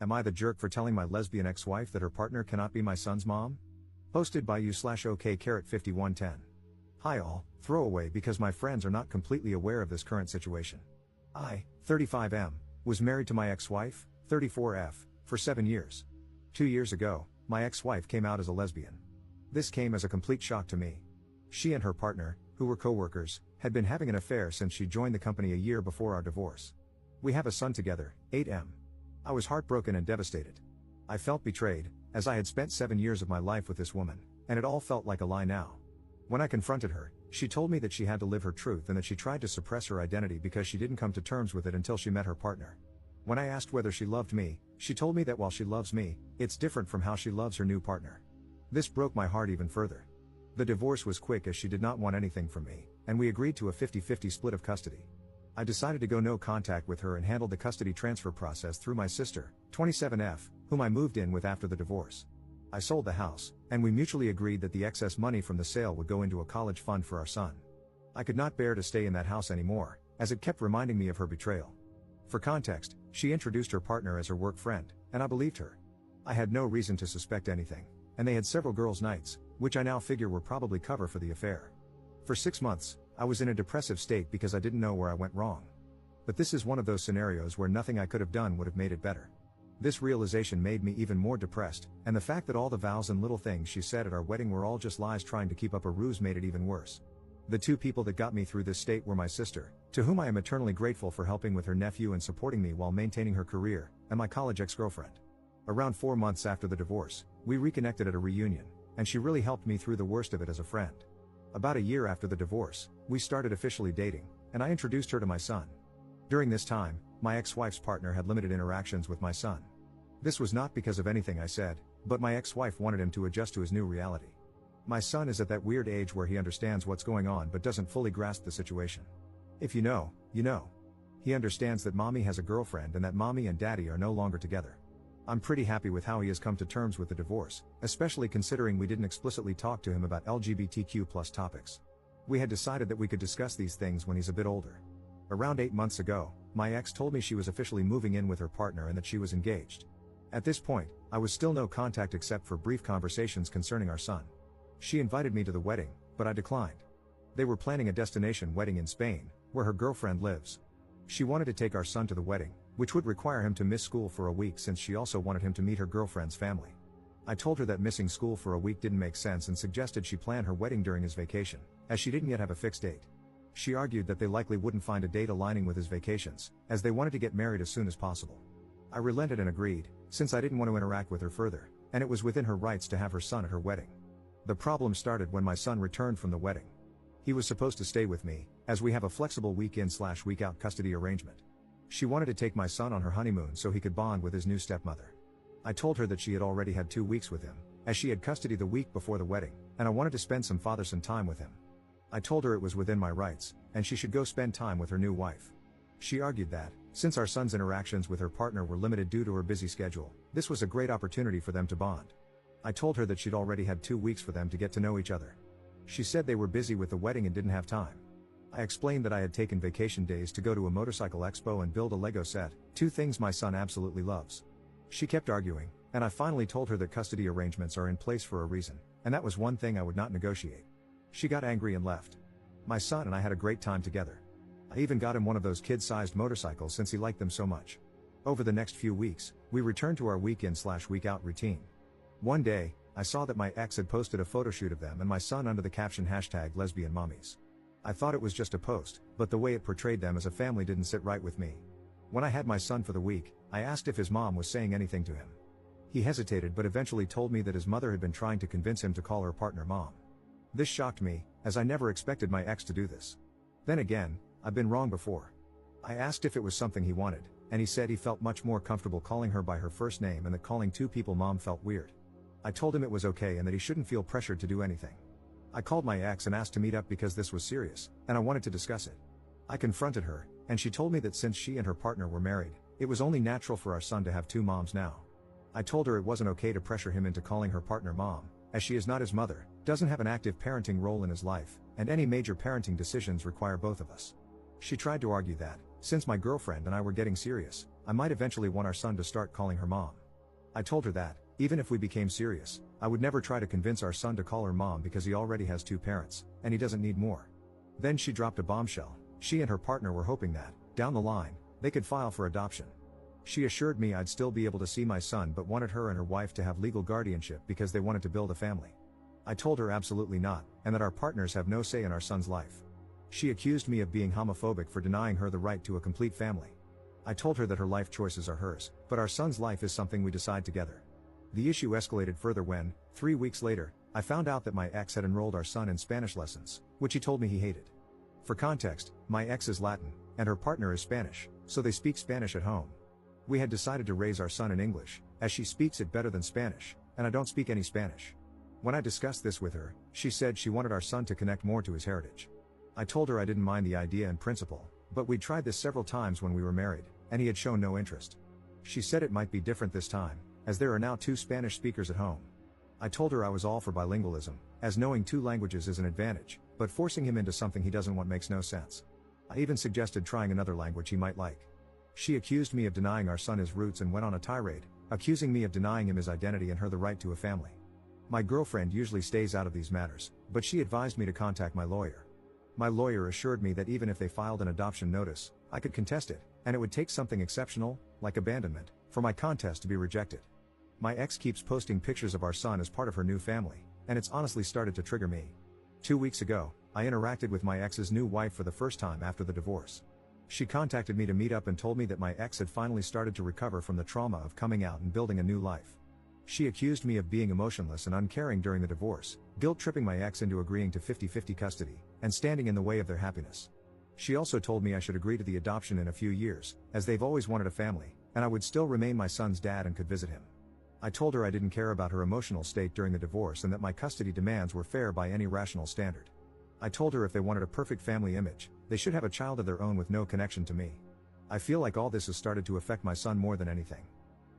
Am I the jerk for telling my lesbian ex-wife that her partner cannot be my son's mom? Posted by you/OK5110. Hi all, throwaway because my friends are not completely aware of this current situation. I, 35M, was married to my ex-wife, 34F, for 7 years. 2 years ago, my ex-wife came out as a lesbian. This came as a complete shock to me. She and her partner, who were co-workers, had been having an affair since she joined the company a year before our divorce. We have a son together, 8M. I was heartbroken and devastated. I felt betrayed, as I had spent 7 years of my life with this woman, and it all felt like a lie now. When I confronted her, she told me that she had to live her truth and that she tried to suppress her identity because she didn't come to terms with it until she met her partner. When I asked whether she loved me, she told me that while she loves me, it's different from how she loves her new partner. This broke my heart even further. The divorce was quick as she did not want anything from me, and we agreed to a 50-50 split of custody. I decided to go no contact with her and handled the custody transfer process through my sister, 27F, whom I moved in with after the divorce. I sold the house, and we mutually agreed that the excess money from the sale would go into a college fund for our son. I could not bear to stay in that house anymore, as it kept reminding me of her betrayal. For context, she introduced her partner as her work friend, and I believed her. I had no reason to suspect anything, and they had several girls' nights, which I now figure were probably cover for the affair. For 6 months, I was in a depressive state because I didn't know where I went wrong. But this is one of those scenarios where nothing I could have done would have made it better. This realization made me even more depressed, and the fact that all the vows and little things she said at our wedding were all just lies trying to keep up a ruse made it even worse. The two people that got me through this state were my sister, to whom I am eternally grateful for helping with her nephew and supporting me while maintaining her career, and my college ex-girlfriend. Around 4 months after the divorce, we reconnected at a reunion, and she really helped me through the worst of it as a friend. About a year after the divorce, we started officially dating, and I introduced her to my son. During this time, my ex-wife's partner had limited interactions with my son. This was not because of anything I said, but my ex-wife wanted him to adjust to his new reality. My son is at that weird age where he understands what's going on but doesn't fully grasp the situation. If you know, you know. He understands that mommy has a girlfriend and that mommy and daddy are no longer together. I'm pretty happy with how he has come to terms with the divorce, especially considering we didn't explicitly talk to him about LGBTQ+ topics. We had decided that we could discuss these things when he's a bit older. Around 8 months ago, my ex told me she was officially moving in with her partner and that she was engaged. At this point, I was still no contact except for brief conversations concerning our son. She invited me to the wedding, but I declined. They were planning a destination wedding in Spain, where her girlfriend lives. She wanted to take our son to the wedding, which would require him to miss school for a week since she also wanted him to meet her girlfriend's family. I told her that missing school for a week didn't make sense and suggested she plan her wedding during his vacation, as she didn't yet have a fixed date. She argued that they likely wouldn't find a date aligning with his vacations, as they wanted to get married as soon as possible. I relented and agreed, since I didn't want to interact with her further, and it was within her rights to have her son at her wedding. The problem started when my son returned from the wedding. He was supposed to stay with me, as we have a flexible week-in/week-out custody arrangement. She wanted to take my son on her honeymoon so he could bond with his new stepmother. I told her that she had already had 2 weeks with him, as she had custody the week before the wedding, and I wanted to spend some father-son time with him. I told her it was within my rights, and she should go spend time with her new wife. She argued that, since our son's interactions with her partner were limited due to her busy schedule, this was a great opportunity for them to bond. I told her that she'd already had 2 weeks for them to get to know each other. She said they were busy with the wedding and didn't have time. I explained that I had taken vacation days to go to a motorcycle expo and build a Lego set, 2 things my son absolutely loves. She kept arguing, and I finally told her that custody arrangements are in place for a reason, and that was one thing I would not negotiate. She got angry and left. My son and I had a great time together. I even got him one of those kid-sized motorcycles since he liked them so much. Over the next few weeks, we returned to our week-in/week-out routine. One day, I saw that my ex had posted a photo shoot of them and my son under the caption #lesbianmommies. I thought it was just a post, but the way it portrayed them as a family didn't sit right with me. When I had my son for the week, I asked if his mom was saying anything to him. He hesitated but eventually told me that his mother had been trying to convince him to call her partner mom. This shocked me, as I never expected my ex to do this. Then again, I've been wrong before. I asked if it was something he wanted, and he said he felt much more comfortable calling her by her first name and that calling 2 people mom felt weird. I told him it was okay and that he shouldn't feel pressured to do anything. I called my ex and asked to meet up because this was serious, and I wanted to discuss it. I confronted her, and she told me that since she and her partner were married, it was only natural for our son to have 2 moms now. I told her it wasn't okay to pressure him into calling her partner mom, as she is not his mother, doesn't have an active parenting role in his life, and any major parenting decisions require both of us. She tried to argue that, since my girlfriend and I were getting serious, I might eventually want our son to start calling her mom. I told her that, even if we became serious, I would never try to convince our son to call her mom because he already has 2 parents, and he doesn't need more. Then she dropped a bombshell. She and her partner were hoping that, down the line, they could file for adoption. She assured me I'd still be able to see my son but wanted her and her wife to have legal guardianship because they wanted to build a family. I told her absolutely not, and that our partners have no say in our son's life. She accused me of being homophobic for denying her the right to a complete family. I told her that her life choices are hers, but our son's life is something we decide together. The issue escalated further when, 3 weeks later, I found out that my ex had enrolled our son in Spanish lessons, which he told me he hated. For context, my ex is Latin, and her partner is Spanish, so they speak Spanish at home. We had decided to raise our son in English, as she speaks it better than Spanish, and I don't speak any Spanish. When I discussed this with her, she said she wanted our son to connect more to his heritage. I told her I didn't mind the idea in principle, but we'd tried this several times when we were married, and he had shown no interest. She said it might be different this time, as there are now 2 Spanish speakers at home. I told her I was all for bilingualism, as knowing 2 languages is an advantage, but forcing him into something he doesn't want makes no sense. I even suggested trying another language he might like. She accused me of denying our son his roots and went on a tirade, accusing me of denying him his identity and her the right to a family. My girlfriend usually stays out of these matters, but she advised me to contact my lawyer. My lawyer assured me that even if they filed an adoption notice, I could contest it, and it would take something exceptional, like abandonment, for my contest to be rejected. My ex keeps posting pictures of our son as part of her new family, and it's honestly started to trigger me. 2 weeks ago, I interacted with my ex's new wife for the first time after the divorce. She contacted me to meet up and told me that my ex had finally started to recover from the trauma of coming out and building a new life. She accused me of being emotionless and uncaring during the divorce, guilt-tripping my ex into agreeing to 50-50 custody, and standing in the way of their happiness. She also told me I should agree to the adoption in a few years, as they've always wanted a family, and I would still remain my son's dad and could visit him. I told her I didn't care about her emotional state during the divorce and that my custody demands were fair by any rational standard. I told her if they wanted a perfect family image, they should have a child of their own with no connection to me. I feel like all this has started to affect my son more than anything.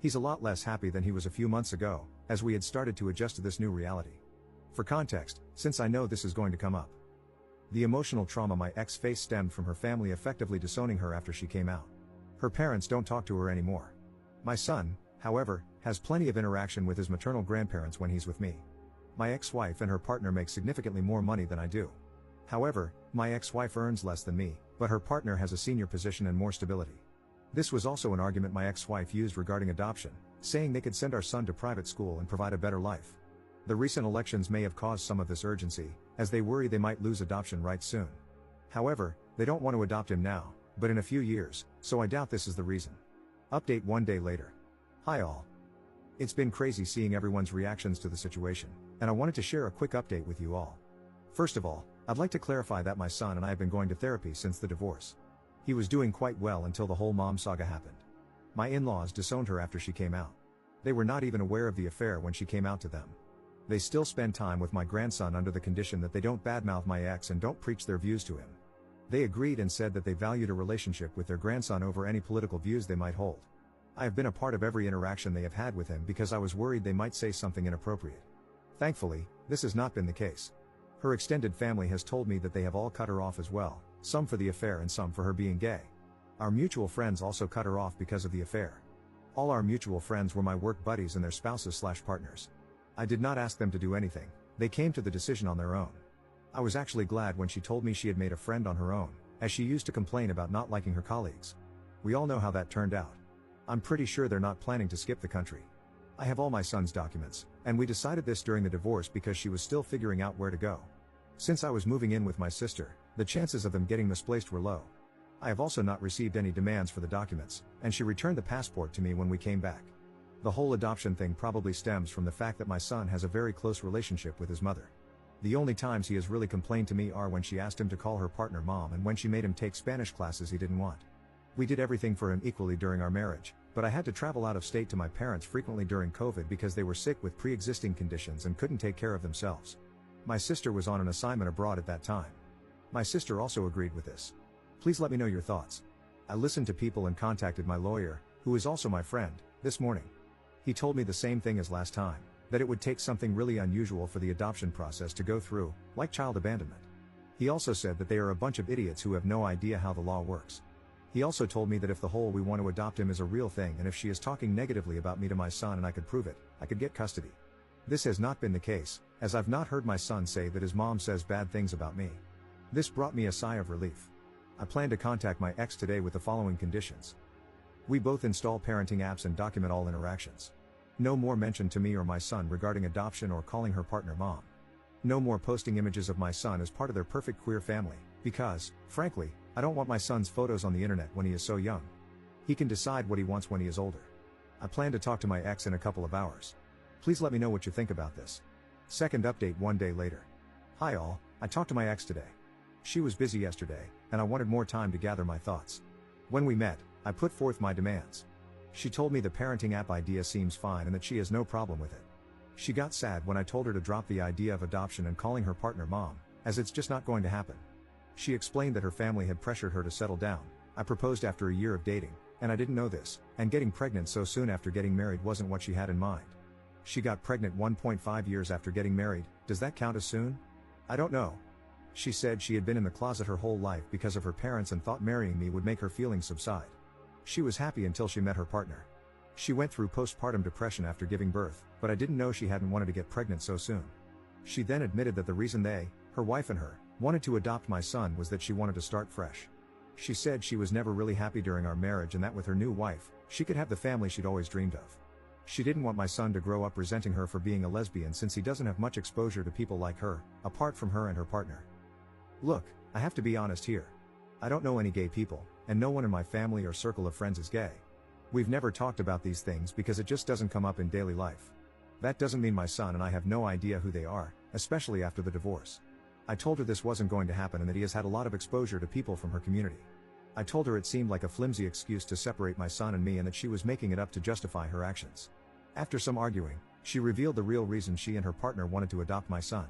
He's a lot less happy than he was a few months ago, as we had started to adjust to this new reality. For context, since I know this is going to come up, the emotional trauma my ex faced stemmed from her family effectively disowning her after she came out. Her parents don't talk to her anymore. My son, however, has plenty of interaction with his maternal grandparents when he's with me. My ex-wife and her partner make significantly more money than I do. However, my ex-wife earns less than me, but her partner has a senior position and more stability. This was also an argument my ex-wife used regarding adoption, saying they could send our son to private school and provide a better life. The recent elections may have caused some of this urgency, as they worry they might lose adoption rights soon. However, they don't want to adopt him now, but in a few years, so I doubt this is the reason. Update 1 day later. Hi all. It's been crazy seeing everyone's reactions to the situation, and I wanted to share a quick update with you all. First of all, I'd like to clarify that my son and I have been going to therapy since the divorce. He was doing quite well until the whole mom saga happened. My in-laws disowned her after she came out. They were not even aware of the affair when she came out to them. They still spend time with my grandson under the condition that they don't badmouth my ex and don't preach their views to him. They agreed and said that they valued a relationship with their grandson over any political views they might hold. I have been a part of every interaction they have had with him because I was worried they might say something inappropriate. Thankfully, this has not been the case. Her extended family has told me that they have all cut her off as well, some for the affair and some for her being gay. Our mutual friends also cut her off because of the affair. All our mutual friends were my work buddies and their spouses/partners. I did not ask them to do anything, they came to the decision on their own. I was actually glad when she told me she had made a friend on her own, as she used to complain about not liking her colleagues. We all know how that turned out. I'm pretty sure they're not planning to skip the country. I have all my son's documents, and we decided this during the divorce because she was still figuring out where to go. Since I was moving in with my sister, the chances of them getting misplaced were low. I have also not received any demands for the documents, and she returned the passport to me when we came back. The whole adoption thing probably stems from the fact that my son has a very close relationship with his mother. The only times he has really complained to me are when she asked him to call her partner mom and when she made him take Spanish classes he didn't want. We did everything for him equally during our marriage, but I had to travel out of state to my parents frequently during COVID because they were sick with pre-existing conditions and couldn't take care of themselves. My sister was on an assignment abroad at that time. My sister also agreed with this. Please let me know your thoughts. I listened to people and contacted my lawyer, who is also my friend, this morning. He told me the same thing as last time, that it would take something really unusual for the adoption process to go through, like child abandonment. He also said that they are a bunch of idiots who have no idea how the law works. He also told me that if the whole "we want to adopt him" is a real thing and if she is talking negatively about me to my son and I could prove it, I could get custody. This has not been the case, as I've not heard my son say that his mom says bad things about me. This brought me a sigh of relief. I plan to contact my ex today with the following conditions. We both install parenting apps and document all interactions. No more mention to me or my son regarding adoption or calling her partner mom. No more posting images of my son as part of their perfect queer family, because, frankly, I don't want my son's photos on the internet when he is so young. He can decide what he wants when he is older. I plan to talk to my ex in a couple of hours. Please let me know what you think about this. Second update 1 day later. Hi all, I talked to my ex today. She was busy yesterday, and I wanted more time to gather my thoughts. When we met, I put forth my demands. She told me the parenting app idea seems fine and that she has no problem with it. She got sad when I told her to drop the idea of adoption and calling her partner mom, as it's just not going to happen. She explained that her family had pressured her to settle down. I proposed after a year of dating, and I didn't know this, and getting pregnant so soon after getting married wasn't what she had in mind. She got pregnant 1.5 years after getting married. Does that count as soon? I don't know. She said she had been in the closet her whole life because of her parents and thought marrying me would make her feelings subside. She was happy until she met her partner. She went through postpartum depression after giving birth, but I didn't know she hadn't wanted to get pregnant so soon. She then admitted that the reason they, her wife and her, wanted to adopt my son was that she wanted to start fresh. She said she was never really happy during our marriage and that with her new wife, she could have the family she'd always dreamed of. She didn't want my son to grow up resenting her for being a lesbian since he doesn't have much exposure to people like her, apart from her and her partner. Look, I have to be honest here. I don't know any gay people, and no one in my family or circle of friends is gay. We've never talked about these things because it just doesn't come up in daily life. That doesn't mean my son and I have no idea who they are, especially after the divorce. I told her this wasn't going to happen and that he has had a lot of exposure to people from her community. I told her it seemed like a flimsy excuse to separate my son and me and that she was making it up to justify her actions. After some arguing, she revealed the real reason she and her partner wanted to adopt my son.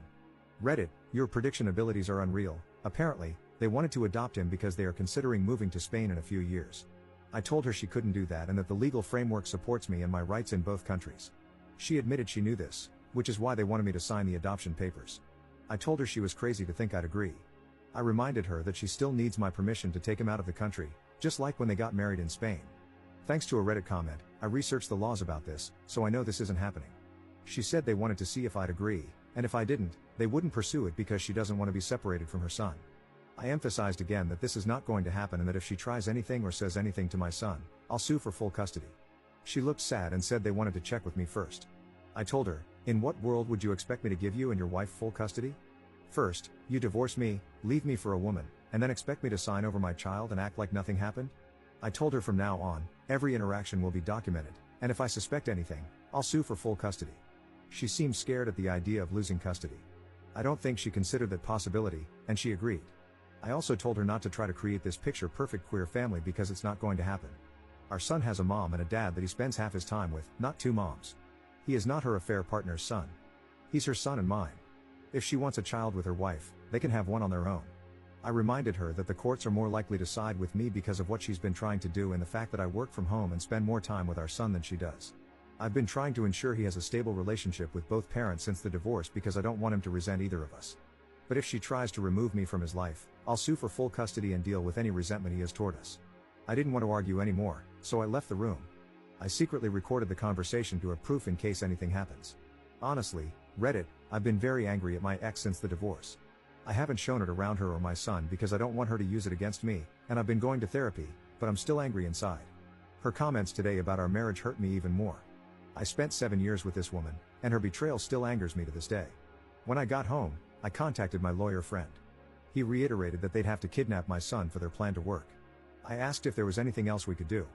Reddit, your prediction abilities are unreal. Apparently, they wanted to adopt him because they are considering moving to Spain in a few years. I told her she couldn't do that and that the legal framework supports me and my rights in both countries. She admitted she knew this, which is why they wanted me to sign the adoption papers. I told her she was crazy to think I'd agree. I reminded her that she still needs my permission to take him out of the country, just like when they got married in Spain. Thanks to a Reddit comment, I researched the laws about this, so I know this isn't happening. She said they wanted to see if I'd agree, and if I didn't, they wouldn't pursue it because she doesn't want to be separated from her son. I emphasized again that this is not going to happen and that if she tries anything or says anything to my son, I'll sue for full custody. She looked sad and said they wanted to check with me first. I told her, in what world would you expect me to give you and your wife full custody? First, you divorce me, leave me for a woman, and then expect me to sign over my child and act like nothing happened? I told her from now on, every interaction will be documented, and if I suspect anything, I'll sue for full custody. She seemed scared at the idea of losing custody. I don't think she considered that possibility, and she agreed. I also told her not to try to create this picture-perfect queer family because it's not going to happen. Our son has a mom and a dad that he spends half his time with, not two moms. He is not her affair partner's son. He's her son and mine. If she wants a child with her wife, they can have one on their own. I reminded her that the courts are more likely to side with me because of what she's been trying to do and the fact that I work from home and spend more time with our son than she does. I've been trying to ensure he has a stable relationship with both parents since the divorce because I don't want him to resent either of us. But if she tries to remove me from his life, I'll sue for full custody and deal with any resentment he has toward us. I didn't want to argue anymore, so I left the room. I secretly recorded the conversation to have proof in case anything happens. Honestly, Reddit, I've been very angry at my ex since the divorce. I haven't shown it around her or my son because I don't want her to use it against me, and I've been going to therapy, but I'm still angry inside. Her comments today about our marriage hurt me even more. I spent 7 years with this woman, and her betrayal still angers me to this day. When I got home, I contacted my lawyer friend. He reiterated that they'd have to kidnap my son for their plan to work. I asked if there was anything else we could do.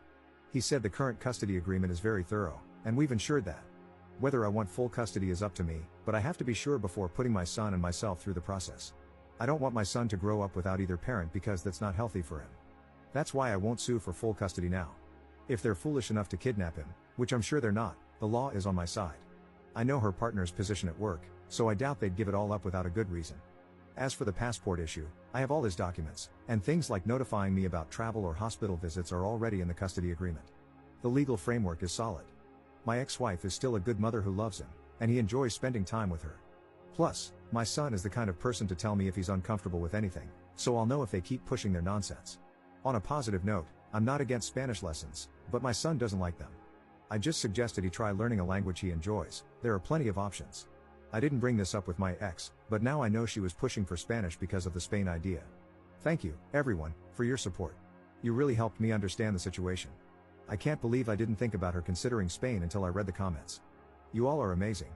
He said the current custody agreement is very thorough, and we've ensured that. Whether I want full custody is up to me, but I have to be sure before putting my son and myself through the process. I don't want my son to grow up without either parent because that's not healthy for him. That's why I won't sue for full custody now. If they're foolish enough to kidnap him, which I'm sure they're not, the law is on my side. I know her partner's position at work, so I doubt they'd give it all up without a good reason. As for the passport issue, I have all his documents, and things like notifying me about travel or hospital visits are already in the custody agreement. The legal framework is solid. My ex-wife is still a good mother who loves him, and he enjoys spending time with her. Plus, my son is the kind of person to tell me if he's uncomfortable with anything, so I'll know if they keep pushing their nonsense. On a positive note, I'm not against Spanish lessons, but my son doesn't like them. I just suggested he try learning a language he enjoys. There are plenty of options. I didn't bring this up with my ex, but now I know she was pushing for Spanish because of the Spain idea. Thank you, everyone, for your support. You really helped me understand the situation. I can't believe I didn't think about her considering Spain until I read the comments. You all are amazing.